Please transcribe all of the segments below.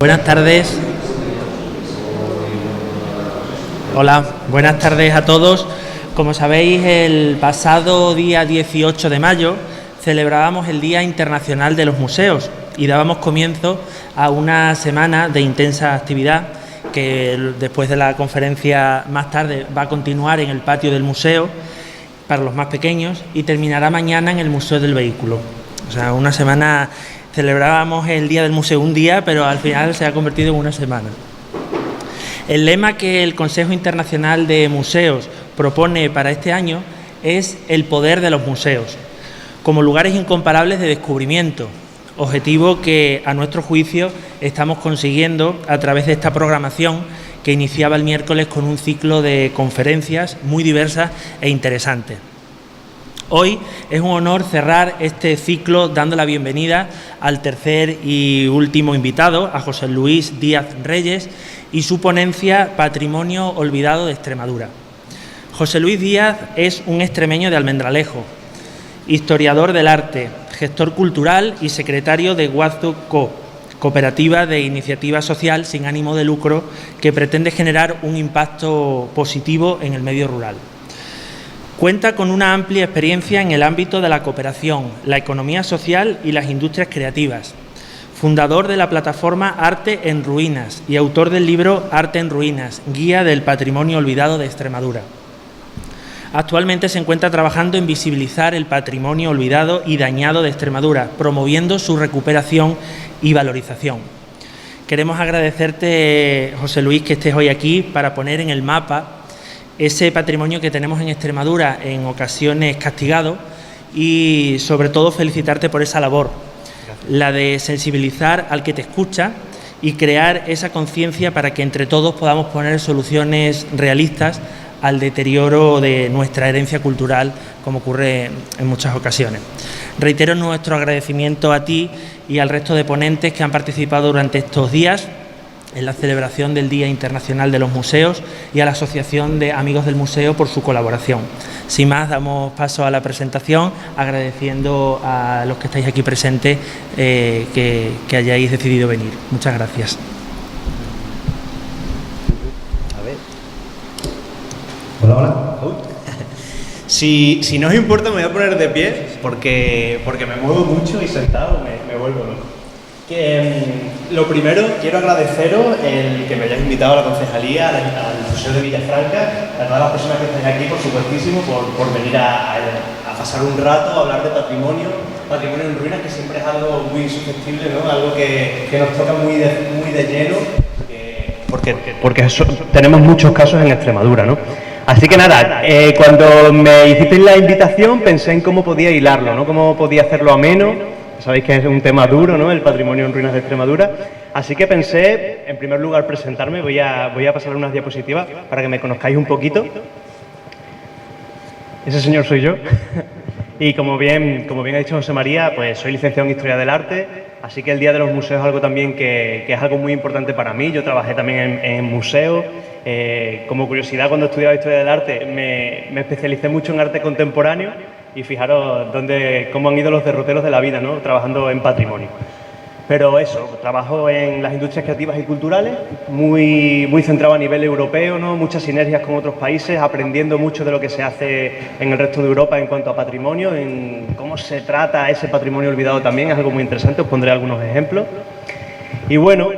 Buenas tardes. Hola, buenas tardes a todos. Como sabéis, el pasado día 18 de mayo celebrábamos el Día Internacional de los Museos y dábamos comienzo a una semana de intensa actividad que después de la conferencia más tarde va a continuar en el patio del museo para los más pequeños y terminará mañana en el Museo del Vehículo. O sea, una semana, celebrábamos el Día del Museo un día, pero al final se ha convertido en una semana. El lema que el Consejo Internacional de Museos propone para este año es el poder de los museos, como lugares incomparables de descubrimiento, objetivo que a nuestro juicio estamos consiguiendo a través de esta programación que iniciaba el miércoles con un ciclo de conferencias muy diversas e interesantes. Hoy es un honor cerrar este ciclo dando la bienvenida al tercer y último invitado, a José Luis Díaz Reyes, y su ponencia Patrimonio Olvidado de Extremadura. José Luis Díaz es un extremeño de Almendralejo, historiador del arte, gestor cultural y secretario de Guazdu Co, cooperativa de iniciativa social sin ánimo de lucro que pretende generar un impacto positivo en el medio rural. Cuenta con una amplia experiencia en el ámbito de la cooperación, la economía social y las industrias creativas. Fundador de la plataforma Arte en Ruinas y autor del libro Arte en Ruinas, Guía del Patrimonio Olvidado de Extremadura. Actualmente se encuentra trabajando en visibilizar el patrimonio olvidado y dañado de Extremadura, promoviendo su recuperación y valorización. Queremos agradecerte, José Luis, que estés hoy aquí para poner en el mapa ese patrimonio que tenemos en Extremadura, en ocasiones castigado, y sobre todo felicitarte por esa labor, la de sensibilizar al que te escucha y crear esa conciencia para que entre todos podamos poner soluciones realistas al deterioro de nuestra herencia cultural, como ocurre en muchas ocasiones. Reitero nuestro agradecimiento a ti y al resto de ponentes que han participado durante estos días en la celebración del Día Internacional de los Museos y a la Asociación de Amigos del Museo por su colaboración. Sin más, damos paso a la presentación, agradeciendo a los que estáis aquí presentes que hayáis decidido venir. Muchas gracias. Hola, hola. Si no os importa, me voy a poner de pie porque me muevo mucho y sentado me vuelvo loco. Lo primero, quiero agradeceros el que me hayáis invitado a la concejalía, al Museo de Villafranca, a todas las personas que estáis aquí, por supuestísimo, por venir a pasar un rato, a hablar de patrimonio en ruinas, que siempre es algo muy susceptible, ¿no? Algo que nos toca muy de lleno, porque tenemos muchos casos en Extremadura, ¿no? Así que nada, cuando me hicisteis la invitación pensé en cómo podía hilarlo, ¿no? Cómo podía hacerlo ameno. Sabéis que es un tema duro, ¿no? El patrimonio en ruinas de Extremadura. Así que pensé, en primer lugar, presentarme. Voy a pasar unas diapositivas para que me conozcáis un poquito. Ese señor soy yo. Y como bien ha dicho José María, pues soy licenciado en Historia del Arte. Así que el Día de los Museos es algo también que es algo muy importante para mí. Yo trabajé también en museos. Como curiosidad, cuando estudiaba Historia del Arte, me especialicé mucho en arte contemporáneo. Y fijaros cómo han ido los derroteros de la vida, ¿no? Trabajando en patrimonio. Pero eso, trabajo en las industrias creativas y culturales, muy centrado a nivel europeo, ¿no? Muchas sinergias con otros países, aprendiendo mucho de lo que se hace en el resto de Europa en cuanto a patrimonio, en cómo se trata ese patrimonio olvidado también, es algo muy interesante, os pondré algunos ejemplos. Y bueno,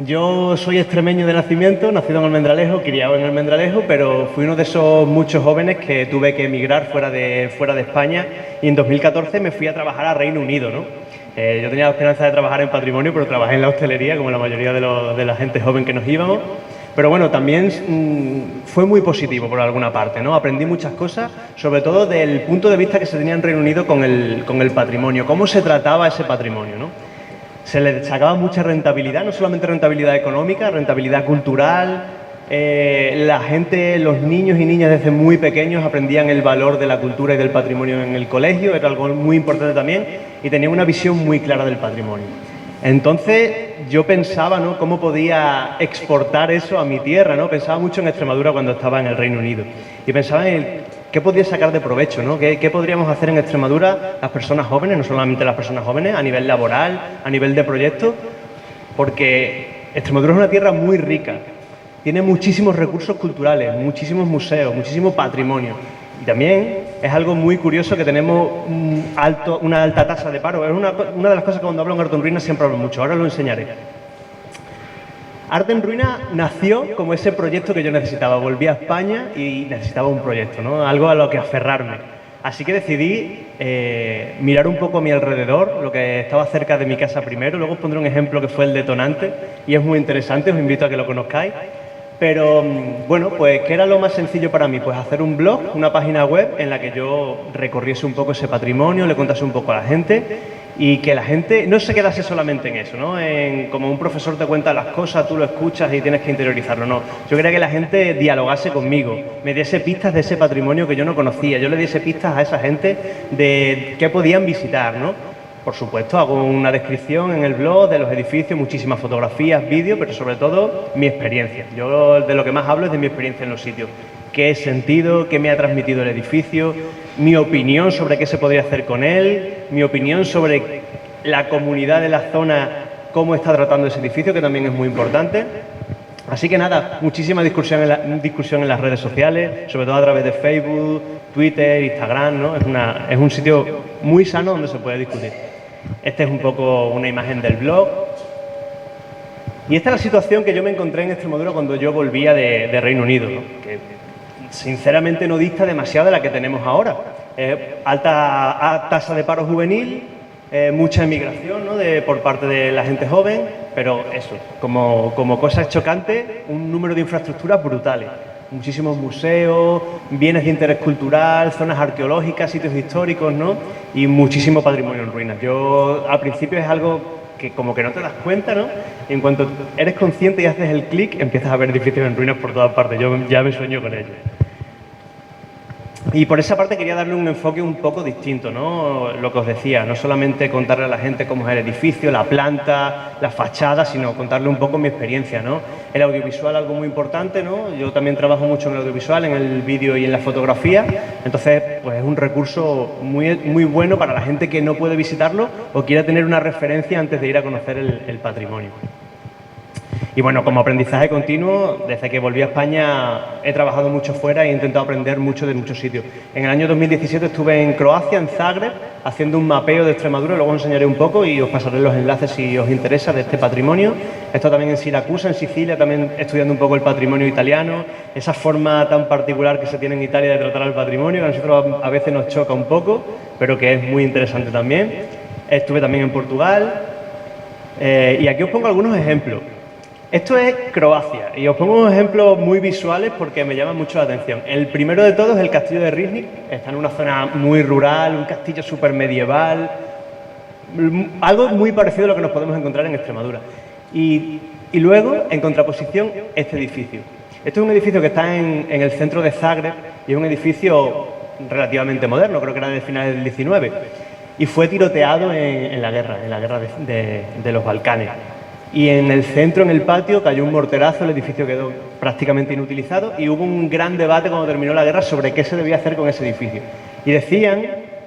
yo soy extremeño de nacimiento, nacido en Almendralejo, criado en Almendralejo, pero fui uno de esos muchos jóvenes que tuve que emigrar fuera de España y en 2014 me fui a trabajar a Reino Unido, ¿no? Yo tenía la esperanza de trabajar en patrimonio, pero trabajé en la hostelería, como la mayoría de la gente joven que nos íbamos. Pero bueno, también fue muy positivo por alguna parte, ¿no? Aprendí muchas cosas, sobre todo del punto de vista que se tenía en Reino Unido con el patrimonio, cómo se trataba ese patrimonio, ¿no? Se le sacaba mucha rentabilidad, no solamente rentabilidad económica, rentabilidad cultural. La gente, los niños y niñas desde muy pequeños aprendían el valor de la cultura y del patrimonio en el colegio, era algo muy importante también, y tenían una visión muy clara del patrimonio. Entonces yo pensaba, ¿no?, cómo podía exportar eso a mi tierra, ¿no? Pensaba mucho en Extremadura cuando estaba en el Reino Unido y pensaba en qué podía sacar de provecho, ¿no? ¿Qué podríamos hacer en Extremadura las personas jóvenes, no solamente las personas jóvenes, a nivel laboral, a nivel de proyectos, porque Extremadura es una tierra muy rica, tiene muchísimos recursos culturales, muchísimos museos, muchísimo patrimonio. Y también es algo muy curioso que tenemos una alta tasa de paro. Es una de las cosas que cuando hablo en Arte en Ruinas siempre hablo mucho, ahora lo enseñaré. Arte en Ruinas nació como ese proyecto que yo necesitaba. Volví a España y necesitaba un proyecto, ¿no? Algo a lo que aferrarme. Así que decidí mirar un poco a mi alrededor, lo que estaba cerca de mi casa primero. Luego os pondré un ejemplo que fue el detonante y es muy interesante, os invito a que lo conozcáis. Pero bueno, pues ¿qué era lo más sencillo para mí? Pues hacer un blog, una página web en la que yo recorriese un poco ese patrimonio, le contase un poco a la gente y que la gente no se quedase solamente en eso, ¿no? Como un profesor te cuenta las cosas, tú lo escuchas y tienes que interiorizarlo, no. Yo quería que la gente dialogase conmigo, me diese pistas de ese patrimonio que yo no conocía, yo le diese pistas a esa gente de qué podían visitar, ¿no? Por supuesto, hago una descripción en el blog de los edificios, muchísimas fotografías, vídeos, pero sobre todo mi experiencia. Yo de lo que más hablo es de mi experiencia en los sitios. ¿Qué he sentido? ¿Qué me ha transmitido el edificio? Mi opinión sobre qué se podría hacer con él. Mi opinión sobre la comunidad de la zona, cómo está tratando ese edificio, que también es muy importante. Así que nada, muchísima discusión en las redes sociales, sobre todo a través de Facebook, Twitter, Instagram, ¿no? Es un sitio muy sano donde se puede discutir. Esta es un poco una imagen del blog. Y esta es la situación que yo me encontré en Extremadura cuando yo volvía de Reino Unido, ¿no? Que sinceramente no dista demasiado de la que tenemos ahora. Alta tasa de paro juvenil, mucha emigración, ¿no? Por parte de la gente joven, pero eso, como cosas chocantes, un número de infraestructuras brutales. Muchísimos museos, bienes de interés cultural, zonas arqueológicas, sitios históricos, ¿no? Y muchísimo patrimonio en ruinas. Yo, al principio es algo que como que no te das cuenta, ¿no? Y en cuanto eres consciente y haces el clic, empiezas a ver edificios en ruinas por todas partes. Yo ya me sueño con ello. Y por esa parte quería darle un enfoque un poco distinto, ¿no? Lo que os decía, no solamente contarle a la gente cómo es el edificio, la planta, la fachada, sino contarle un poco mi experiencia, ¿no? El audiovisual, algo muy importante, ¿no? Yo también trabajo mucho en el audiovisual, en el vídeo y en la fotografía, entonces pues es un recurso muy bueno para la gente que no puede visitarlo o quiera tener una referencia antes de ir a conocer el patrimonio. Y bueno, como aprendizaje continuo, desde que volví a España he trabajado mucho fuera e he intentado aprender mucho de muchos sitios. En el año 2017 estuve en Croacia, en Zagreb, haciendo un mapeo de Extremadura, luego os enseñaré un poco y os pasaré los enlaces si os interesa de este patrimonio. Esto también en Siracusa, en Sicilia, también estudiando un poco el patrimonio italiano, esa forma tan particular que se tiene en Italia de tratar al patrimonio, que a nosotros a veces nos choca un poco, pero que es muy interesante también. Estuve también en Portugal y aquí os pongo algunos ejemplos. Esto es Croacia y os pongo unos ejemplos muy visuales porque me llaman mucho la atención. El primero de todos es el castillo de Rivnik, está en una zona muy rural, un castillo súper medieval, algo muy parecido a lo que nos podemos encontrar en Extremadura. Y luego, en contraposición, este edificio. Este es un edificio que está en el centro de Zagreb y es un edificio relativamente moderno, creo que era de finales del 19, y fue tiroteado en la guerra de los Balcanes. Y en el centro, en el patio, cayó un morterazo, el edificio quedó prácticamente inutilizado y hubo un gran debate cuando terminó la guerra sobre qué se debía hacer con ese edificio. Y decían,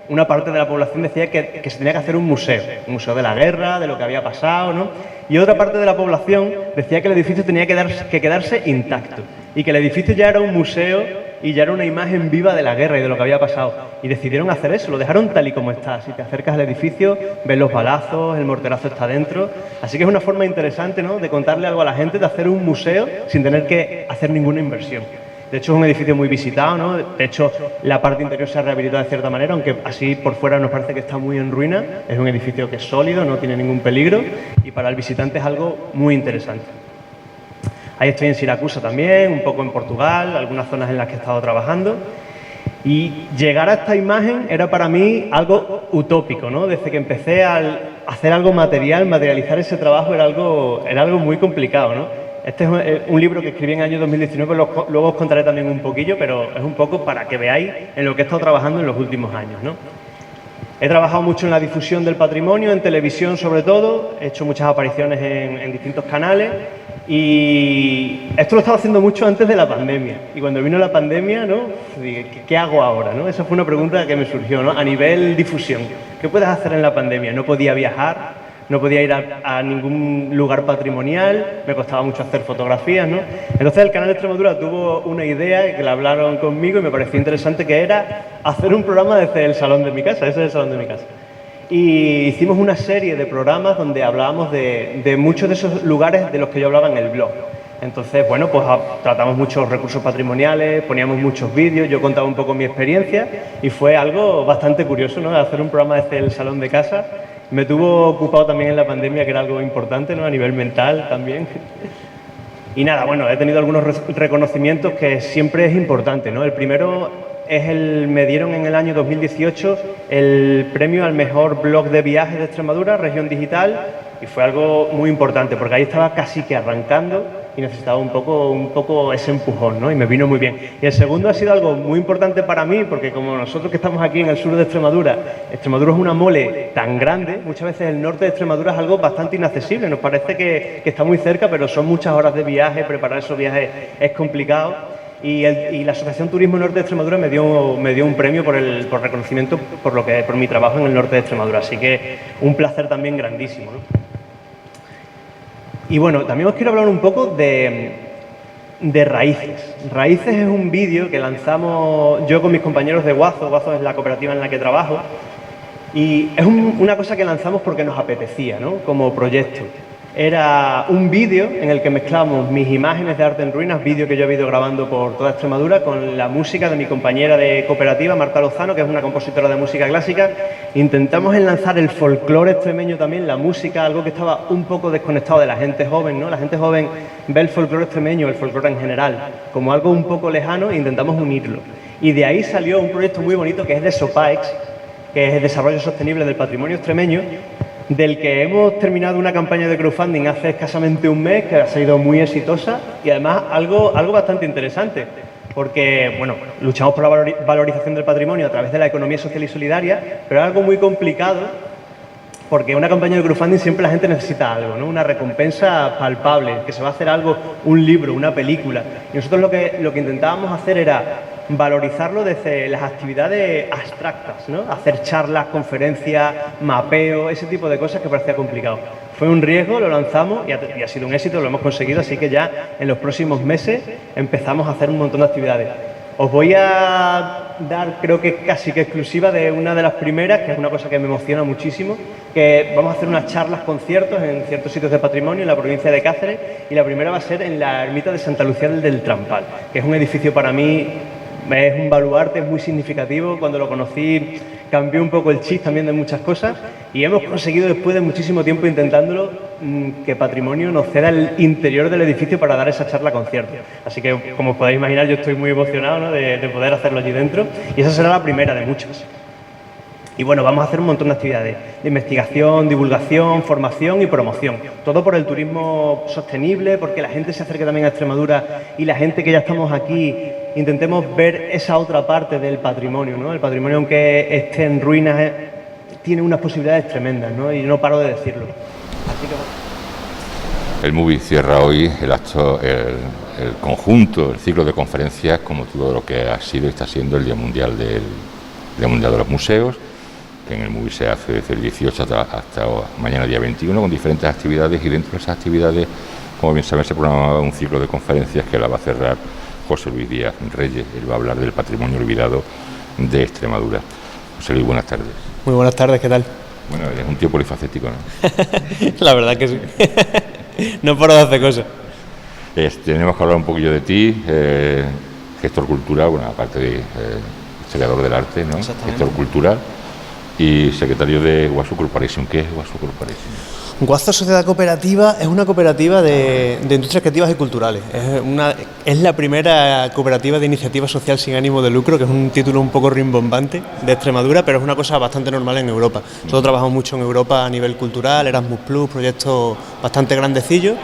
una parte de la población decía que se tenía que hacer un museo de la guerra, de lo que había pasado, ¿no? Y otra parte de la población decía que el edificio tenía que quedarse intacto y que el edificio ya era un museo y ya era una imagen viva de la guerra y de lo que había pasado. Y decidieron hacer eso, lo dejaron tal y como está. Si te acercas al edificio, ves los balazos, el morterazo está dentro. Así que es una forma interesante, ¿no?, de contarle algo a la gente, de hacer un museo sin tener que hacer ninguna inversión. De hecho, es un edificio muy visitado, ¿no? De hecho, la parte interior se ha rehabilitado de cierta manera, aunque así por fuera nos parece que está muy en ruina. Es un edificio que es sólido, no tiene ningún peligro y para el visitante es algo muy interesante. Ahí estoy en Siracusa también, un poco en Portugal, algunas zonas en las que he estado trabajando. Y llegar a esta imagen era para mí algo utópico, ¿no? Desde que empecé a hacer algo material, materializar ese trabajo era algo muy complicado, ¿no? Este es un libro que escribí en el año 2019, luego os contaré también un poquillo, pero es un poco para que veáis en lo que he estado trabajando en los últimos años, ¿no? He trabajado mucho en la difusión del patrimonio, en televisión sobre todo, he hecho muchas apariciones en distintos canales y esto lo estaba haciendo mucho antes de la pandemia. Y cuando vino la pandemia, ¿no?, dije, ¿qué hago ahora?, ¿no? Esa fue una pregunta que me surgió, ¿no? A nivel difusión, ¿qué puedes hacer en la pandemia? No podía viajar, no podía ir a ningún lugar patrimonial, me costaba mucho hacer fotografías, ¿no? Entonces el Canal de Extremadura tuvo una idea que la hablaron conmigo y me pareció interesante, que era hacer un programa desde el salón de mi casa, ese es el salón de mi casa. Y hicimos una serie de programas donde hablábamos de muchos de esos lugares de los que yo hablaba en el blog. Entonces, bueno, pues tratamos muchos recursos patrimoniales, poníamos muchos vídeos, yo contaba un poco mi experiencia y fue algo bastante curioso, ¿no? Hacer un programa desde el salón de casa. Me tuvo ocupado también en la pandemia, que era algo importante, ¿no? A nivel mental también. Y nada, bueno, he tenido algunos reconocimientos que siempre es importante, ¿no? El primero me dieron en el año 2018 el premio al mejor blog de viajes de Extremadura, Región Digital, y fue algo muy importante porque ahí estaba casi que arrancando y necesitaba un poco ese empujón, ¿no? Y me vino muy bien. Y el segundo ha sido algo muy importante para mí porque como nosotros que estamos aquí en el sur de Extremadura, Extremadura es una mole tan grande, muchas veces el norte de Extremadura es algo bastante inaccesible, nos parece que está muy cerca, pero son muchas horas de viaje, preparar esos viajes es complicado. Y la Asociación Turismo Norte de Extremadura me dio un premio por reconocimiento por mi trabajo en el norte de Extremadura, así que un placer también grandísimo, ¿no? Y bueno, también os quiero hablar un poco de Raíces. Raíces es un vídeo que lanzamos yo con mis compañeros de Guazo. Guazo es la cooperativa en la que trabajo. Y es una cosa que lanzamos porque nos apetecía, ¿no? Como proyecto. Era un vídeo en el que mezclamos mis imágenes de arte en ruinas, vídeo que yo he ido grabando por toda Extremadura, con la música de mi compañera de cooperativa, Marta Lozano, que es una compositora de música clásica. Intentamos enlazar el folclore extremeño también, la música, algo que estaba un poco desconectado de la gente joven, ¿no? La gente joven ve el folclore extremeño, el folclore en general, como algo un poco lejano e intentamos unirlo. Y de ahí salió un proyecto muy bonito que es de SOPAEX, que es el Desarrollo Sostenible del Patrimonio Extremeño, del que hemos terminado una campaña de crowdfunding hace escasamente un mes, que ha sido muy exitosa y además algo bastante interesante, porque, bueno, luchamos por la valorización del patrimonio a través de la economía social y solidaria, pero es algo muy complicado porque una campaña de crowdfunding siempre la gente necesita algo, ¿no? Una recompensa palpable, que se va a hacer algo, un libro, una película. Y nosotros lo que intentábamos hacer era valorizarlo desde las actividades abstractas, ¿no? Hacer charlas, conferencias, mapeo, ese tipo de cosas que parecía complicado. Fue un riesgo, lo lanzamos y ha sido un éxito, lo hemos conseguido, así que ya en los próximos meses empezamos a hacer un montón de actividades. Os voy a dar, creo que casi que exclusiva de una de las primeras, que es una cosa que me emociona muchísimo, que vamos a hacer unas charlas, conciertos en ciertos sitios de patrimonio en la provincia de Cáceres, y la primera va a ser en la ermita de Santa Lucía del Trampal, que es un edificio para mí, es un baluarte, es muy significativo. Cuando lo conocí cambió un poco el chip también de muchas cosas y hemos conseguido después de muchísimo tiempo intentándolo que Patrimonio nos ceda el interior del edificio para dar esa charla concierto. Así que, como os podéis imaginar, yo estoy muy emocionado, ¿no? de poder hacerlo allí dentro, y esa será la primera de muchas. Y bueno, vamos a hacer un montón de actividades de investigación, divulgación, formación y promoción. Todo por el turismo sostenible, porque la gente se acerque también a Extremadura y la gente que ya estamos aquí intentemos ver esa otra parte del patrimonio, ¿no? El patrimonio, aunque esté en ruinas, tiene unas posibilidades tremendas, ¿no? Y no paro de decirlo. Así que... El MUBI cierra hoy el acto, el conjunto, el ciclo de conferencias con motivo de lo que ha sido y está siendo el Día Mundial de los Museos, que en el MUBI se hace desde el 18 hasta mañana día 21 con diferentes actividades, y dentro de esas actividades, como bien saben, se programa un ciclo de conferencias que la va a cerrar José Luis Díaz Reyes. Él va a hablar del patrimonio olvidado de Extremadura. José Luis, buenas tardes. Muy buenas tardes, ¿qué tal? Bueno, eres un tío polifacético, ¿no? La verdad que sí. No paro de hacer cosas. Tenemos que hablar un poquillo de ti, gestor cultural, bueno, aparte de historiador del arte, ¿no? Gestor cultural y secretario de Guaso Corporation. ¿Qué es Guaso Corporation? Guazo Sociedad Cooperativa es una cooperativa de industrias creativas y culturales. Es la primera cooperativa de iniciativa social sin ánimo de lucro, que es un título un poco rimbombante de Extremadura, pero es una cosa bastante normal en Europa. Nosotros trabajamos mucho en Europa a nivel cultural, Erasmus Plus, proyectos bastante grandecillos,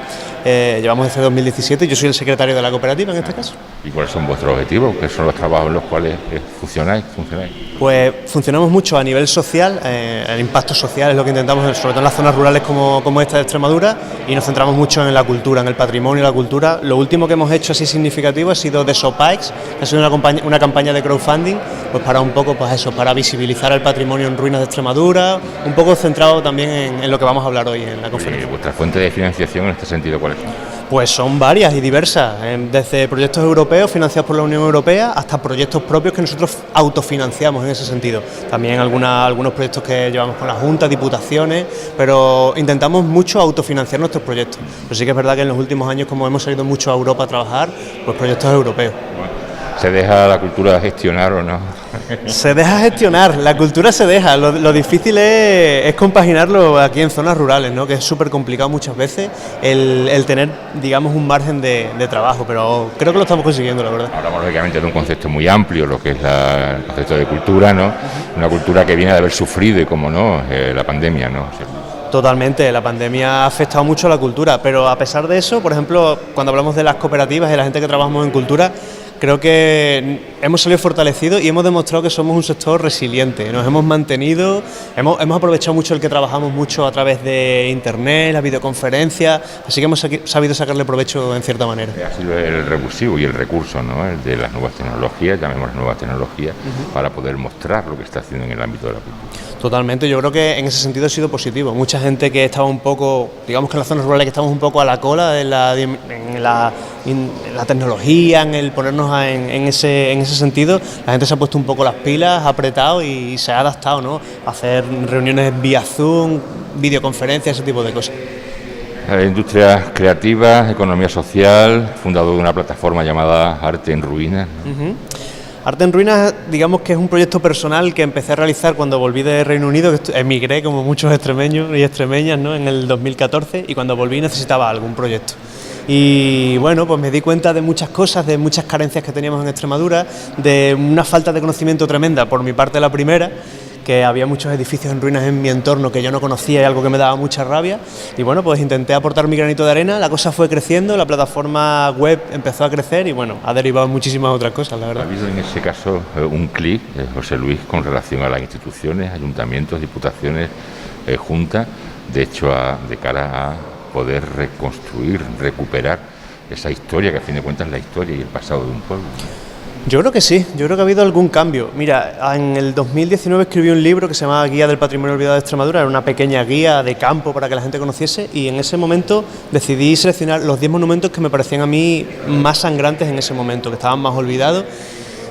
llevamos desde 2017, yo soy el secretario de la cooperativa en este caso. ¿Y cuáles son vuestros objetivos? ¿Qué son los trabajos en los cuales funcionáis? Pues funcionamos mucho a nivel social, el impacto social es lo que intentamos, sobre todo en las zonas rurales como esta de Extremadura, y nos centramos mucho en la cultura, en el patrimonio y la cultura. Lo último que hemos hecho así significativo ha sido The Sopikes, que ha sido una campaña de crowdfunding, pues para un poco, pues eso, para visibilizar el patrimonio en ruinas de Extremadura, un poco centrado también en lo que vamos a hablar hoy en la conferencia. ¿Y vuestra fuente de financiación en este sentido cuáles son? Pues son varias y diversas, desde proyectos europeos financiados por la Unión Europea hasta proyectos propios que nosotros autofinanciamos en ese sentido. También algunos proyectos que llevamos con la Junta, diputaciones, pero intentamos mucho autofinanciar nuestros proyectos. Pero sí que es verdad que en los últimos años, como hemos salido mucho a Europa a trabajar, pues proyectos europeos. ¿Se deja la cultura gestionar o no? Se deja gestionar, la cultura se deja, lo difícil es compaginarlo aquí en zonas rurales, ¿no? Que es súper complicado muchas veces el tener, digamos, un margen de trabajo, pero creo que lo estamos consiguiendo, la verdad. Hablamos lógicamente de un concepto muy amplio, lo que es el concepto de cultura, ¿no? Una cultura que viene de haber sufrido, y como no, la pandemia, ¿no? Totalmente, la pandemia ha afectado mucho a la cultura, pero a pesar de eso, por ejemplo, cuando hablamos de las cooperativas y la gente que trabajamos en cultura, creo que hemos salido fortalecidos y hemos demostrado que somos un sector resiliente. Nos hemos mantenido, hemos aprovechado mucho el que trabajamos mucho a través de internet, las videoconferencias, así que hemos sabido sacarle provecho en cierta manera. Ha sido el revulsivo y el recurso, ¿no? El de las nuevas tecnologías, llamémoslas nuevas tecnologías, para poder mostrar lo que está haciendo en el ámbito de la cultura. Totalmente, yo creo que en ese sentido ha sido positivo. Mucha gente que estaba un poco, digamos que en las zonas rurales que estamos un poco a la cola en la tecnología, en el ponernos en ese sentido, la gente se ha puesto un poco las pilas, ha apretado y se ha adaptado, ¿no? A hacer reuniones vía Zoom, videoconferencias, ese tipo de cosas. Industrias creativas, economía social, fundador de una plataforma llamada Arte en Ruinas. Uh-huh. Arte en Ruinas, digamos que es un proyecto personal que empecé a realizar cuando volví de Reino Unido, que emigré como muchos extremeños y extremeñas, ¿no? En el 2014, y cuando volví necesitaba algún proyecto. Y bueno, pues me di cuenta de muchas cosas, de muchas carencias que teníamos en Extremadura, de una falta de conocimiento tremenda por mi parte la primera, que había muchos edificios en ruinas en mi entorno que yo no conocía y algo que me daba mucha rabia, y bueno, pues intenté aportar mi granito de arena, la cosa fue creciendo, la plataforma web empezó a crecer y bueno, ha derivado en muchísimas otras cosas, la verdad. ¿Ha habido en ese caso un clic, José Luis, con relación a las instituciones, ayuntamientos, diputaciones, juntas, de hecho de cara a poder reconstruir, recuperar esa historia, que a fin de cuentas es la historia y el pasado de un pueblo? Yo creo que sí, yo creo que ha habido algún cambio. Mira, en el 2019 escribí un libro que se llamaba Guía del Patrimonio Olvidado de Extremadura, era una pequeña guía de campo para que la gente conociese, y en ese momento decidí seleccionar los 10 monumentos que me parecían a mí más sangrantes en ese momento, que estaban más olvidados,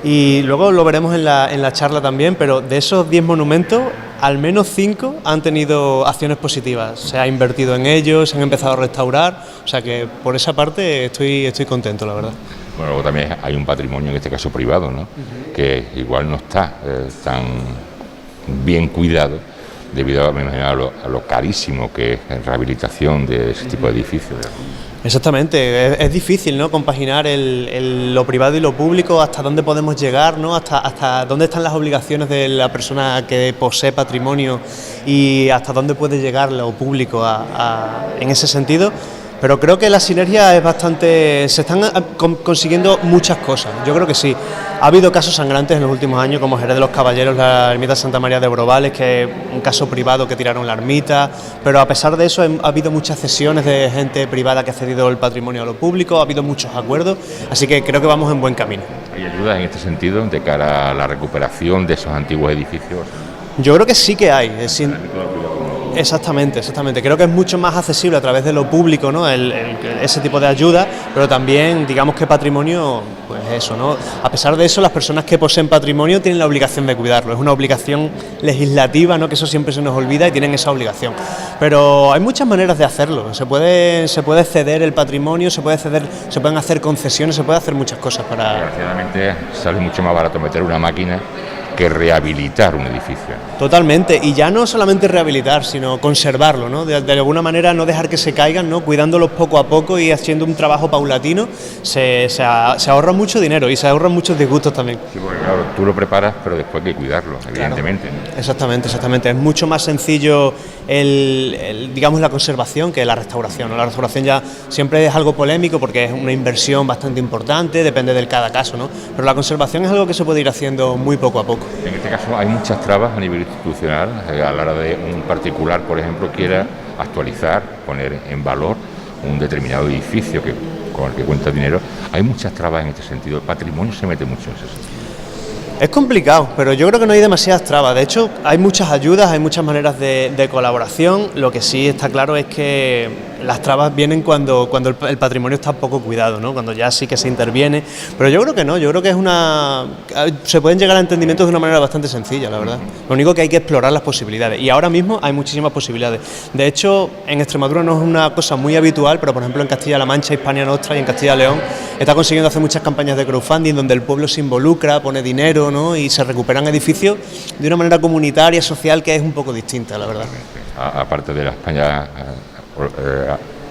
y luego lo veremos en la charla también, pero de esos 10 monumentos, al menos 5 han tenido acciones positivas, se ha invertido en ellos, se han empezado a restaurar, o sea que por esa parte estoy contento, la verdad. Bueno, luego también hay un patrimonio, en este caso privado, ¿no? Uh-huh. Que igual no está tan bien cuidado debido a lo carísimo que es la rehabilitación de ese tipo de edificios. Exactamente, es difícil, ¿no? Compaginar lo privado y lo público, hasta dónde podemos llegar, ¿no? Hasta dónde están las obligaciones de la persona que posee patrimonio y hasta dónde puede llegar lo público en ese sentido. Pero creo que la sinergia es bastante... Se están consiguiendo muchas cosas, yo creo que sí. Ha habido casos sangrantes en los últimos años, como Jerez de los Caballeros, la ermita Santa María de Brobales, que es un caso privado que tiraron la ermita, pero a pesar de eso ha habido muchas cesiones de gente privada que ha cedido el patrimonio a lo público, ha habido muchos acuerdos, así que creo que vamos en buen camino. ¿Hay ayudas en este sentido de cara a la recuperación de esos antiguos edificios? Yo creo que sí que hay. Exactamente. Creo que es mucho más accesible a través de lo público, ¿no? Ese tipo de ayuda, pero también, digamos que patrimonio, pues eso, ¿no? A pesar de eso, las personas que poseen patrimonio tienen la obligación de cuidarlo. Es una obligación legislativa, ¿no? Que eso siempre se nos olvida y tienen esa obligación. Pero hay muchas maneras de hacerlo. Se puede ceder el patrimonio, se pueden hacer concesiones, se puede hacer muchas cosas para... Desgraciadamente sale mucho más barato meter una máquina que rehabilitar un edificio. Totalmente, y ya no solamente rehabilitar, sino conservarlo, ¿no? De alguna manera no dejar que se caigan, ¿no? Cuidándolos poco a poco y haciendo un trabajo paulatino, se ahorra mucho dinero y se ahorran muchos disgustos también. Sí, porque claro, tú lo preparas, pero después hay que cuidarlo, evidentemente. Claro. Exactamente. Es mucho más sencillo digamos, la conservación que la restauración, ¿no? La restauración ya siempre es algo polémico porque es una inversión bastante importante, depende de cada caso, ¿no? Pero la conservación es algo que se puede ir haciendo muy poco a poco. En este caso hay muchas trabas a nivel institucional, a la hora de un particular, por ejemplo, quiera actualizar, poner en valor un determinado edificio con el que cuenta dinero. Hay muchas trabas en este sentido, el patrimonio se mete mucho en ese sentido. Es complicado, pero yo creo que no hay demasiadas trabas. De hecho, hay muchas ayudas, hay muchas maneras de colaboración. Lo que sí está claro es que las trabas vienen cuando el patrimonio está poco cuidado, ¿no? Cuando ya sí que se interviene. Pero yo creo que no, yo creo que se pueden llegar a entendimientos de una manera bastante sencilla, la verdad. Lo único que hay que explorar las posibilidades. Y ahora mismo hay muchísimas posibilidades. De hecho, en Extremadura no es una cosa muy habitual, pero por ejemplo en Castilla-La Mancha, Hispania Nostra y en Castilla-León está consiguiendo hacer muchas campañas de crowdfunding donde el pueblo se involucra, pone dinero, ¿no? Y se recuperan edificios de una manera comunitaria, social, que es un poco distinta, la verdad. Aparte de la España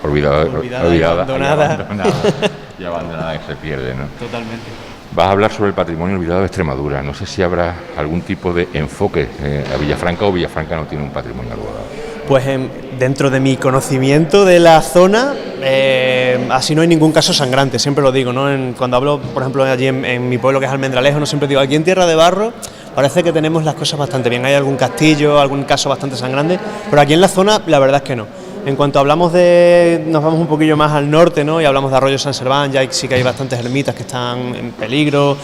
olvidada y abandonada y abandonada que se pierde, ¿no? Totalmente. Vas a hablar sobre el patrimonio olvidado de Extremadura. No sé si habrá algún tipo de enfoque a Villafranca, o Villafranca no tiene un patrimonio olvidado. Pues dentro de mi conocimiento de la zona, así no hay ningún caso sangrante, siempre lo digo, ¿no? Cuando hablo, por ejemplo, allí en mi pueblo que es Almendralejo, no siempre digo, aquí en Tierra de Barro parece que tenemos las cosas bastante bien, hay algún castillo, algún caso bastante sangrante, pero aquí en la zona la verdad es que no. En cuanto hablamos nos vamos un poquillo más al norte, ¿no? Y hablamos de Arroyo San Serván, ya sí que hay bastantes ermitas que están en peligro,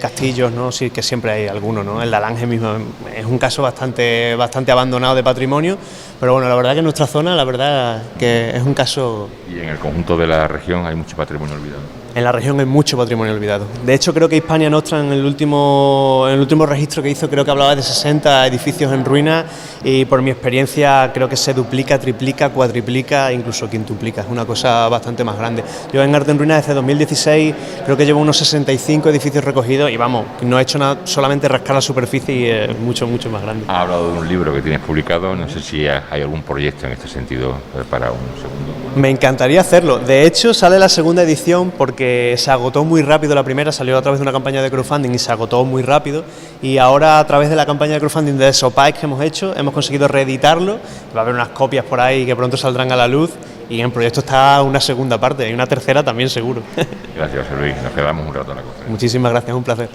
castillos, ¿no? Sí que siempre hay algunos, ¿no? El de Alange mismo es un caso bastante abandonado de patrimonio, pero bueno, la verdad que en nuestra zona, la verdad que es un caso... ¿Y en el conjunto de la región hay mucho patrimonio olvidado? En la región hay mucho patrimonio olvidado. De hecho, creo que Hispania Nostra en el último registro que hizo, creo que hablaba de 60 edificios en ruinas, y por mi experiencia creo que se duplica, triplica, cuadriplica, incluso quintuplica. Es una cosa bastante más grande. Yo en Arte en Ruinas desde 2016 creo que llevo unos 65 edificios recogidos y vamos, no he hecho nada, solamente rascar la superficie y es mucho más grande. Has hablado de un libro que tienes publicado, no sé si hay algún proyecto en este sentido para un segundo. Me encantaría hacerlo. De hecho, sale la segunda edición porque se agotó muy rápido la primera, salió a través de una campaña de crowdfunding y se agotó muy rápido. Y ahora, a través de la campaña de crowdfunding de Sopike que hemos hecho, hemos conseguido reeditarlo. Va a haber unas copias por ahí que pronto saldrán a la luz. Y en el proyecto está una segunda parte y una tercera también seguro. Gracias, José Luis. Nos quedamos un rato a la costa. Muchísimas gracias, un placer.